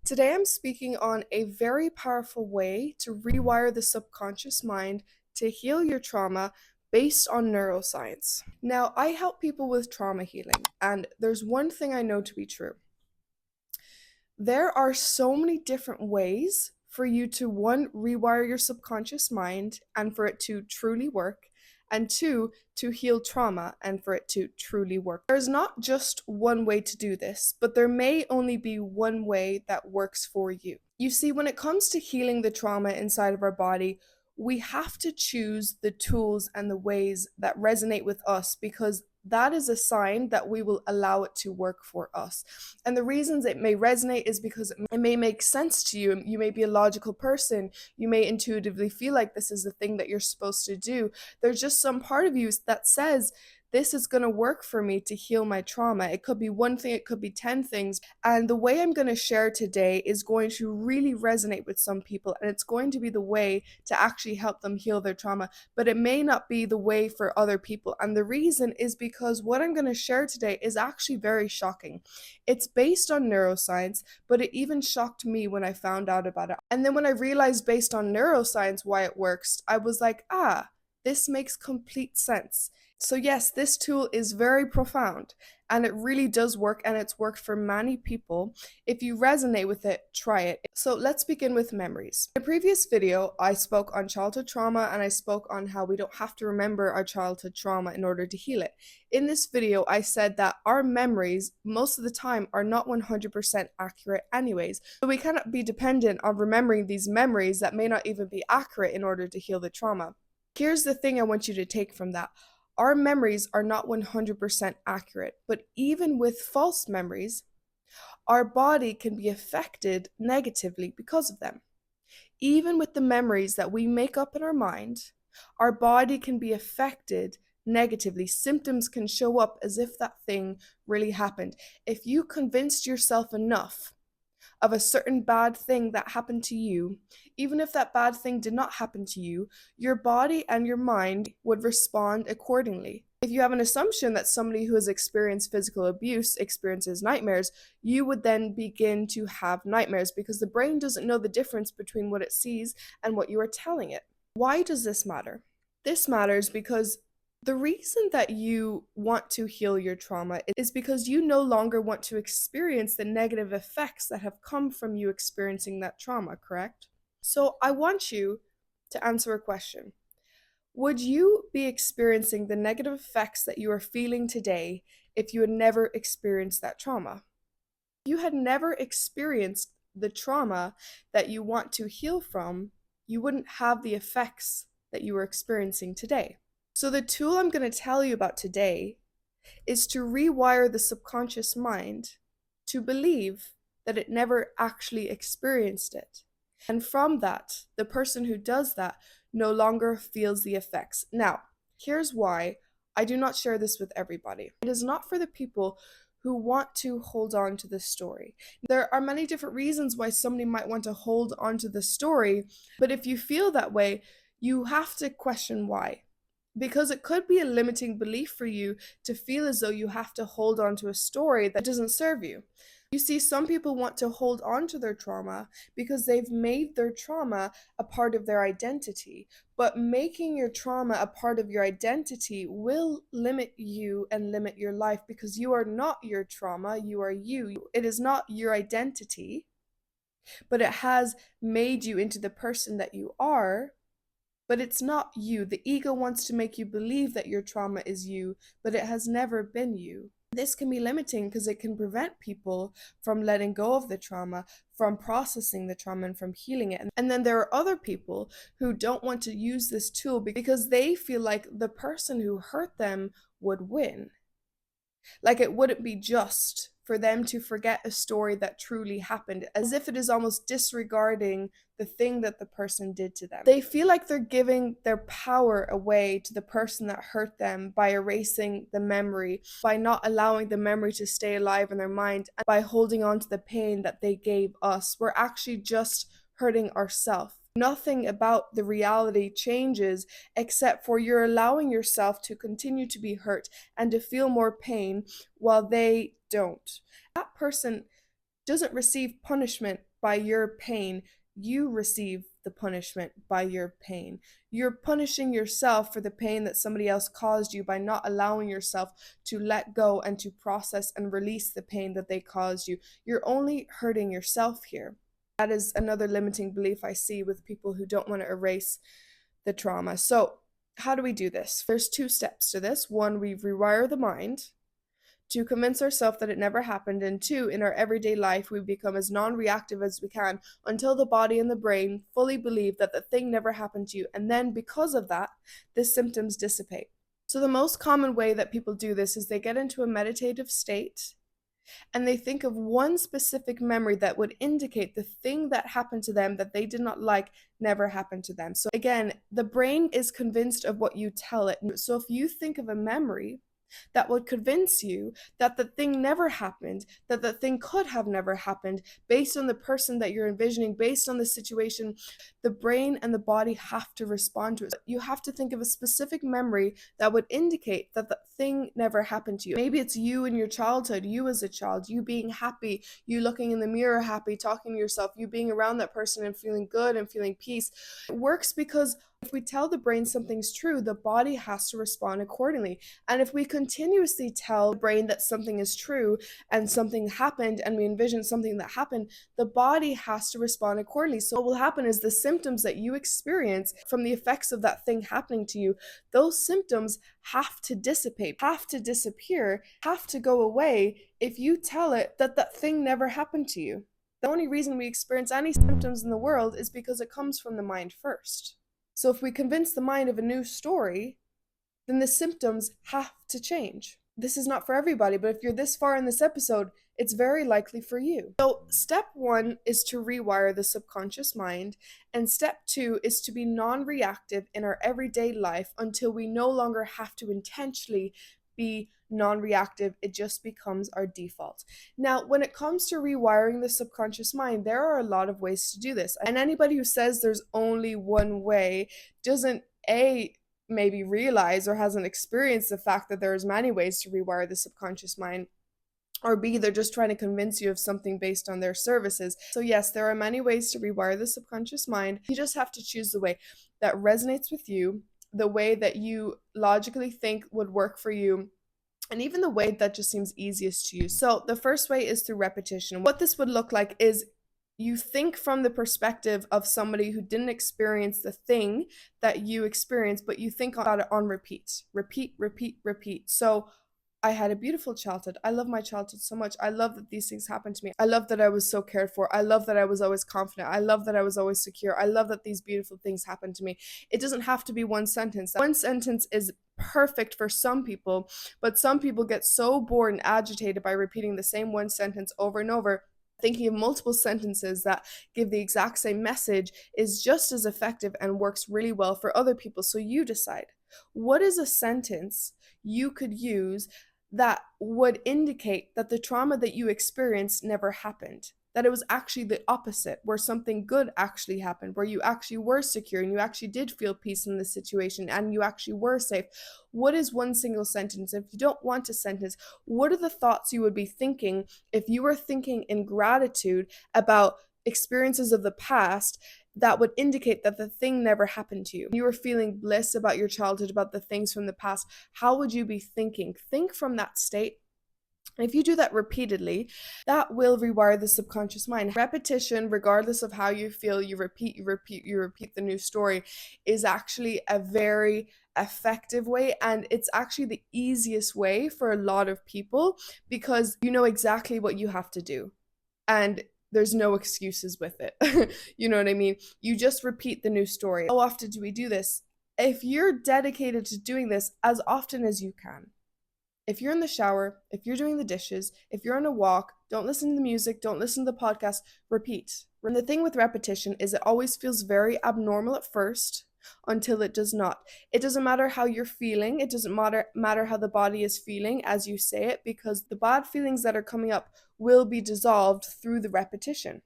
Today I'm speaking on a very powerful way to rewire the subconscious mind to heal your trauma based on neuroscience. Now, I help people with trauma healing, and there's one thing I know to be true. There are so many different ways for you to, one, rewire your subconscious mind and for it to truly work, and two, to heal trauma and for it to truly work. There's not just one way to do this, but there may only be one way that works for you. You see, when it comes to healing the trauma inside of our body, we have to choose the tools and the ways that resonate with us because that is a sign that we will allow it to work for us. And the reasons it may resonate is because it may make sense to you. You may be a logical person. You may intuitively feel like this is the thing that you're supposed to do. There's just some part of you that says, this is going to work for me to heal my trauma. It could be one thing, it could be 10 things. And the way I'm going to share today is going to really resonate with some people, and it's going to be the way to actually help them heal their trauma, but it may not be the way for other people. And the reason is because what I'm going to share today is actually very shocking. It's based on neuroscience, but it even shocked me when I found out about it. And then when I realized based on neuroscience why it works, I was like, this makes complete sense. So yes, this tool is very profound and it really does work, and it's worked for many people. If you resonate with it, try it. So let's begin with memories. In a previous video, I spoke on childhood trauma and I spoke on how we don't have to remember our childhood trauma in order to heal it. In this video, I said that our memories most of the time are not 100% accurate anyways. So we cannot be dependent on remembering these memories that may not even be accurate in order to heal the trauma. Here's the thing I want you to take from that. Our memories are not 100% accurate, but even with false memories, our body can be affected negatively because of them. Even with the memories that we make up in our mind, our body can be affected negatively. Symptoms can show up as if that thing really happened. If you convinced yourself enough of a certain bad thing that happened to you, even if that bad thing did not happen to you, your body and your mind would respond accordingly. If you have an assumption that somebody who has experienced physical abuse experiences nightmares, you would then begin to have nightmares because the brain doesn't know the difference between what it sees and what you are telling it. Why does this matter? This matters because the reason that you want to heal your trauma is because you no longer want to experience the negative effects that have come from you experiencing that trauma, correct? So I want you to answer a question. Would you be experiencing the negative effects that you are feeling today if you had never experienced that trauma? If you had never experienced the trauma that you want to heal from, you wouldn't have the effects that you are experiencing today. So the tool I'm going to tell you about today is to rewire the subconscious mind to believe that it never actually experienced it. And from that, the person who does that no longer feels the effects. Now, here's why I do not share this with everybody. It is not for the people who want to hold on to the story. There are many different reasons why somebody might want to hold on to the story, but if you feel that way, you have to question why. Because it could be a limiting belief for you to feel as though you have to hold on to a story that doesn't serve you. You see, some people want to hold on to their trauma because they've made their trauma a part of their identity. But making your trauma a part of your identity will limit you and limit your life because you are not your trauma, you are you. It is not your identity, but it has made you into the person that you are. But it's not you. The ego wants to make you believe that your trauma is you, but it has never been you. This can be limiting because it can prevent people from letting go of the trauma, from processing the trauma, and from healing it. And then there are other people who don't want to use this tool because they feel like the person who hurt them would win. Like it wouldn't be just for them to forget a story that truly happened, as if it is almost disregarding the thing that the person did to them. They feel like they're giving their power away to the person that hurt them by erasing the memory, by not allowing the memory to stay alive in their mind, and by holding on to the pain that they gave us. We're actually just hurting ourselves. Nothing about the reality changes except for you're allowing yourself to continue to be hurt and to feel more pain while they don't. That person doesn't receive punishment by your pain, you receive the punishment by your pain. You're punishing yourself for the pain that somebody else caused you by not allowing yourself to let go and to process and release the pain that they caused you. You're only hurting yourself here. That is another limiting belief I see with people who don't want to erase the trauma. So, how do we do this? There's 2 steps to this. 1, we rewire the mind to convince ourselves that it never happened, and 2, in our everyday life, we become as non-reactive as we can until the body and the brain fully believe that the thing never happened to you, and then because of that, the symptoms dissipate. So the most common way that people do this is they get into a meditative state and they think of one specific memory that would indicate the thing that happened to them that they did not like never happened to them. So again, the brain is convinced of what you tell it. So if you think of a memory that would convince you that the thing never happened, that the thing could have never happened, based on the person that you're envisioning, based on the situation, the brain and the body have to respond to it. You have to think of a specific memory that would indicate that the thing never happened to you. Maybe it's you in your childhood, you as a child, you being happy, you looking in the mirror happy, talking to yourself, you being around that person and feeling good and feeling peace. It works because if we tell the brain something's true, the body has to respond accordingly. And if we continuously tell the brain that something is true and something happened and we envision something that happened, the body has to respond accordingly. So what will happen is the symptoms that you experience from the effects of that thing happening to you, those symptoms have to dissipate, have to disappear, have to go away if you tell it that that thing never happened to you. The only reason we experience any symptoms in the world is because it comes from the mind first. So if we convince the mind of a new story, then the symptoms have to change. This is not for everybody, but if you're this far in this episode, it's very likely for you. So step 1 is to rewire the subconscious mind, and step 2 is to be non-reactive in our everyday life until we no longer have to intentionally be non-reactive. It just becomes our default. Now, when it comes to rewiring the subconscious mind, there are a lot of ways to do this. And anybody who says there's only one way doesn't maybe realize or hasn't experienced the fact that there's many ways to rewire the subconscious mind, or B, they're just trying to convince you of something based on their services. So yes, there are many ways to rewire the subconscious mind. You just have to choose the way that resonates with you, the way that you logically think would work for you, and even the way that just seems easiest to you. So the first way is through repetition. What this would look like is you think from the perspective of somebody who didn't experience the thing that you experienced, but you think about it on repeat. Repeat, repeat, repeat. So I had a beautiful childhood. I love my childhood so much. I love that these things happened to me. I love that I was so cared for. I love that I was always confident. I love that I was always secure. I love that these beautiful things happened to me. It doesn't have to be one sentence. One sentence is perfect for some people, but some people get so bored and agitated by repeating the same one sentence over and over. Thinking of multiple sentences that give the exact same message is just as effective and works really well for other people. So you decide, what is a sentence you could use that would indicate that the trauma that you experienced never happened, that it was actually the opposite, where something good actually happened, where you actually were secure and you actually did feel peace in the situation and you actually were safe. What is one single sentence? If you don't want a sentence, what are the thoughts you would be thinking if you were thinking in gratitude about experiences of the past that would indicate that the thing never happened to you? You were feeling bliss about your childhood, about the things from the past. How would you be thinking? Think from that state. And if you do that repeatedly, that will rewire the subconscious mind. Repetition, regardless of how you feel, you repeat the new story, is actually a very effective way, and it's actually the easiest way for a lot of people because you know exactly what you have to do. And there's no excuses with it. You know what I mean? You just repeat the new story. How often do we do this? If you're dedicated to doing this as often as you can. If you're in the shower, if you're doing the dishes, if you're on a walk, don't listen to the music, don't listen to the podcast, repeat. And the thing with repetition is it always feels very abnormal at first until it does not. It doesn't matter how you're feeling, it doesn't matter how the body is feeling as you say it, because the bad feelings that are coming up will be dissolved through the repetition.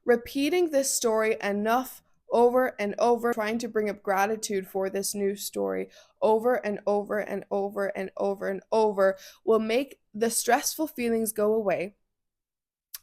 Repeating this story enough over and over, trying to bring up gratitude for this new story over and over and over and over and over will make the stressful feelings go away.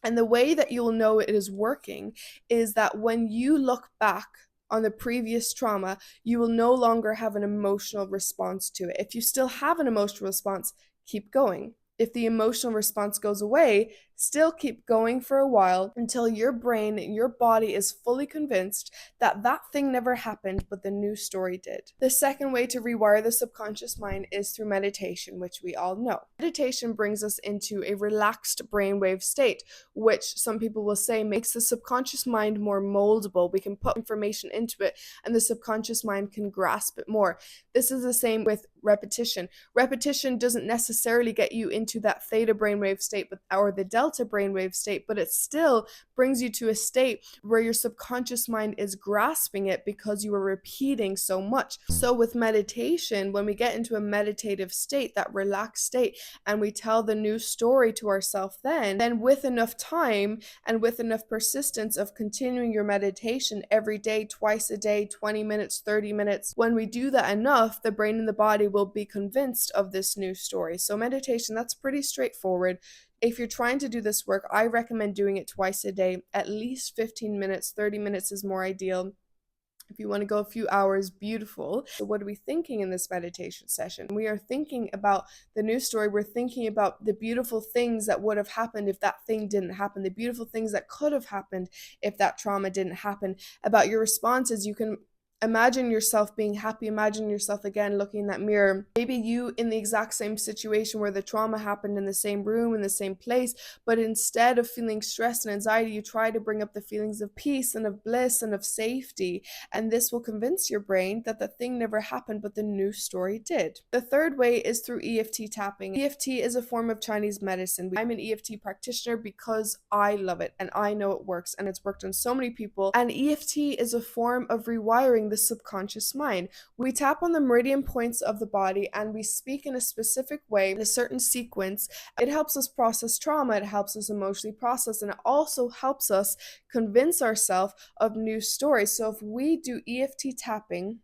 And the way that you'll know it is working is that when you look back on the previous trauma, you will no longer have an emotional response to it. If you still have an emotional response, keep going. If the emotional response goes away, still keep going for a while until your brain, your body is fully convinced that that thing never happened, but the new story did. The second way to rewire the subconscious mind is through meditation, which we all know. Meditation brings us into a relaxed brainwave state, which some people will say makes the subconscious mind more moldable. We can put information into it and the subconscious mind can grasp it more. This is the same with repetition. Repetition doesn't necessarily get you into that theta brainwave state or the delta brainwave state, but it still brings you to a state where your subconscious mind is grasping it because you are repeating so much. So with meditation, when we get into a meditative state, that relaxed state, and we tell the new story to ourselves, then with enough time and with enough persistence of continuing your meditation every day, twice a day, 20 minutes, 30 minutes, when we do that enough, the brain and the body will be convinced of this new story. So meditation, that's pretty straightforward. If you're trying to do this work, I recommend doing it twice a day, at least 15 minutes. 30 minutes is more ideal. If you want to go a few hours, beautiful. So what are we thinking in this meditation session? We are thinking about the new story. We're thinking about the beautiful things that would have happened if that thing didn't happen, the beautiful things that could have happened if that trauma didn't happen. About your responses, you can imagine yourself being happy. Imagine yourself again looking in that mirror. Maybe you in the exact same situation where the trauma happened, in the same room, in the same place, but instead of feeling stress and anxiety, you try to bring up the feelings of peace and of bliss and of safety. And this will convince your brain that the thing never happened, but the new story did. The third way is through EFT tapping. EFT is a form of Chinese medicine. I'm an EFT practitioner because I love it and I know it works, and it's worked on so many people. And EFT is a form of rewiring the subconscious mind. We tap on the meridian points of the body and we speak in a specific way, in a certain sequence. It helps us process trauma, it helps us emotionally process, and it also helps us convince ourselves of new stories. So if we do EFT tapping,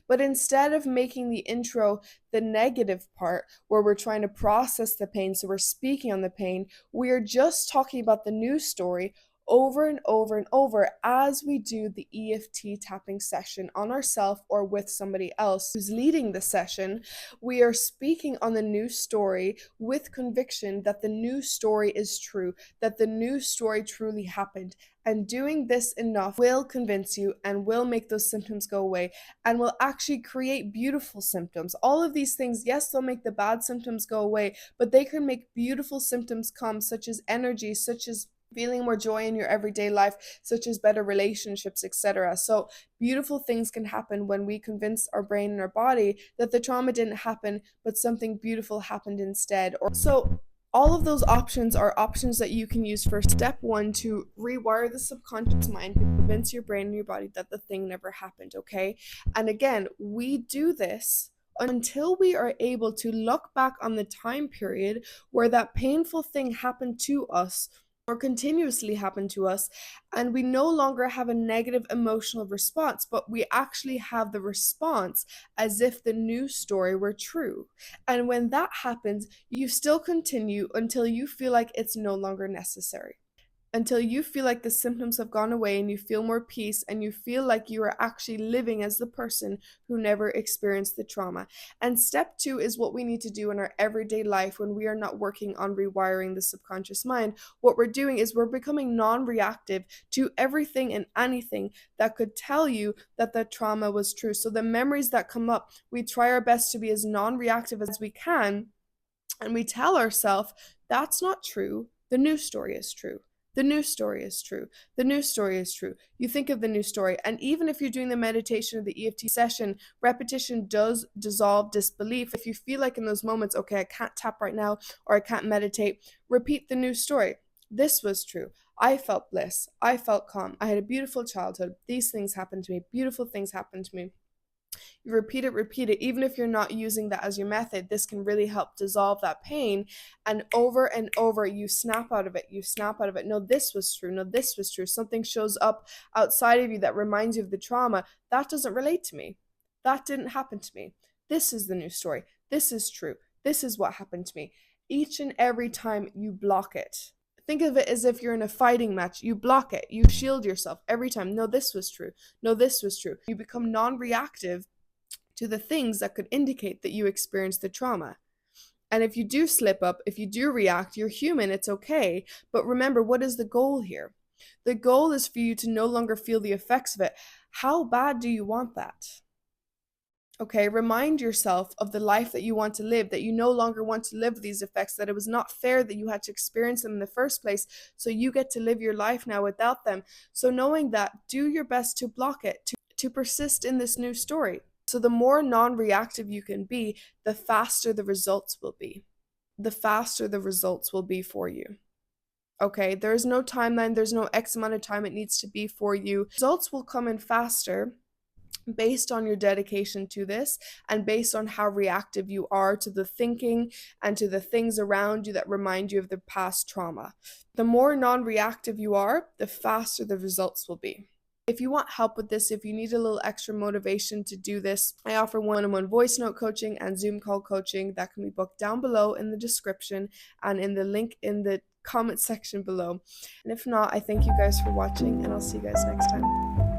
but instead of making the intro the negative part where we're trying to process the pain, so we're speaking on the pain, we are just talking about the new story over and over and over as we do the EFT tapping session on ourselves or with somebody else who's leading the session. We are speaking on the new story with conviction that the new story is true, that the new story truly happened. And doing this enough will convince you and will make those symptoms go away and will actually create beautiful symptoms. All of these things, yes, they'll make the bad symptoms go away, but they can make beautiful symptoms come, such as energy, such as feeling more joy in your everyday life, such as better relationships, etc. So beautiful things can happen when we convince our brain and our body that the trauma didn't happen, but something beautiful happened instead. So all of those options are options that you can use for step one to rewire the subconscious mind, to convince your brain and your body that the thing never happened, okay? And again, we do this until we are able to look back on the time period where that painful thing happened to us or continuously happen to us, and we no longer have a negative emotional response, but we actually have the response as if the news story were true. And when that happens, you still continue until you feel like it's no longer necessary, until you feel like the symptoms have gone away and you feel more peace and you feel like you are actually living as the person who never experienced the trauma. And step two is what we need to do in our everyday life when we are not working on rewiring the subconscious mind. What we're doing is we're becoming non-reactive to everything and anything that could tell you that the trauma was true. So the memories that come up, we try our best to be as non-reactive as we can, and we tell ourselves, that's not true, the new story is true. The new story is true. The new story is true. You think of the new story. And even if you're doing the meditation or the EFT session, repetition does dissolve disbelief. If you feel like in those moments, okay, I can't tap right now or I can't meditate, repeat the new story. This was true. I felt bliss. I felt calm. I had a beautiful childhood. These things happened to me. Beautiful things happened to me. You repeat it. Even if you're not using that as your method, this can really help dissolve that pain. And over, you snap out of it. No, this was true. No, this was true. Something shows up outside of you that reminds you of the trauma. That doesn't relate to me. That didn't happen to me. This is the new story. This is true. This is what happened to me. Each and every time you block it, Think of it as if you're in a fighting match. You block it, you shield yourself every time. No, this was true. No, this was true. You become non-reactive to the things that could indicate that you experienced the trauma. And if you do slip up, if you do react, you're human, it's okay. But remember, what is the goal here? The goal is for you to no longer feel the effects of it. How bad do you want that? Okay, remind yourself of the life that you want to live, that you no longer want to live these effects, that it was not fair that you had to experience them in the first place, so you get to live your life now without them. So knowing that, do your best to block it, to persist in this new story. So the more non-reactive you can be, the faster the results will be. The faster the results will be for you. Okay, there's no timeline, there's no X amount of time it needs to be for you. Results will come in faster based on your dedication to this and based on how reactive you are to the thinking and to the things around you that remind you of the past trauma. The more non-reactive you are, the faster the results will be. If you want help with this, if you need a little extra motivation to do this, I offer one-on-one voice note coaching and Zoom call coaching that can be booked down below in the description and in the link in the comment section below. And if not, I thank you guys for watching and I'll see you guys next time.